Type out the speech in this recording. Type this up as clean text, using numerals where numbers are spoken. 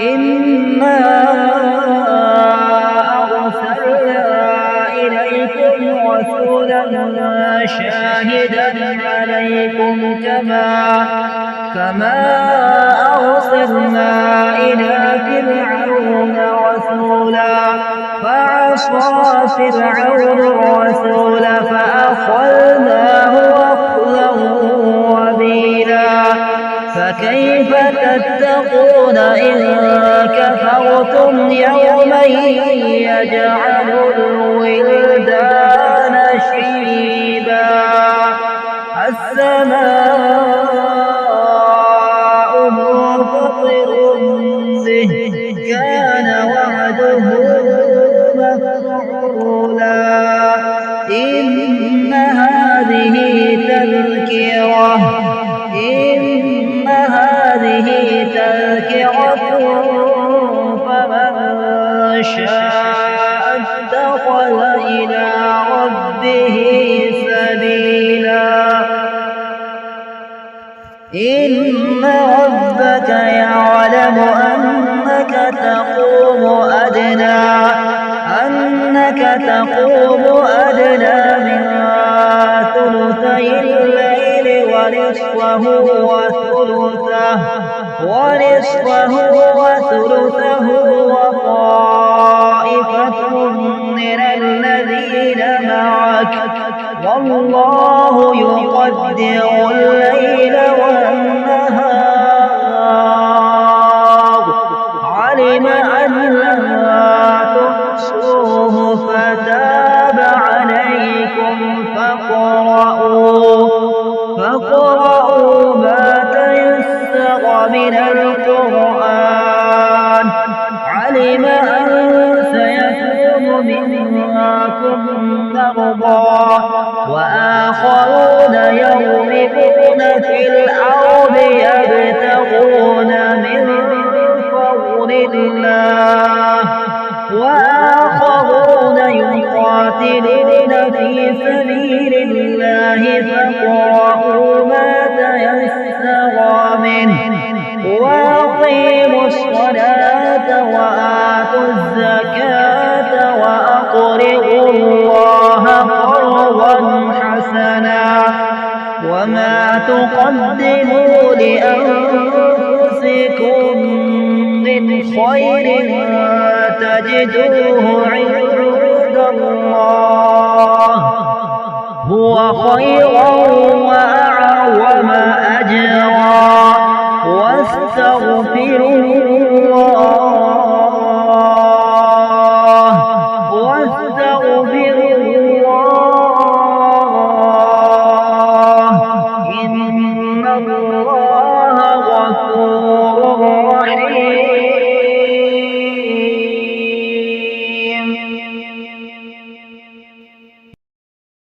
إنا أرسلنا إليكم رسولا شاهدا عليكم كما أرسلنا إلى فرعون رسولا فعصى فرعون الرسول فأخذناه أخذا وبيلا فكيف تتقون إن كفرتم يوما يجعل الولدان شيبا السماء منفطر به كان وعده مفعولا إن هذه تذكرة فمن شاء اتخذ إلى ربه سبيلا إن ربك يعلم أنك تقوم أدنى من ثلثي الليل ونصفه وثلثه وطائفة من الذين معك والله يقدر الليل والنهار علم أن لا تحصوه فتاب عليكم فاقرؤوا ما تيسر من القرآن علم أن سيكون منكم مرضى وآخرون يضربون في الأرض يبتغون من فضل الله وآخرون يقاتلون في سبيل الله فاقرؤوا ما تيسر منه وأقيموا الصلاة وآتوا الزكاة وأقرضوا الله قرضا حسنا وما تقدموا لأنفسكم من خير تجدوه عند الله هو خيرا وأعظم أجرا واستغفروا الله إن الله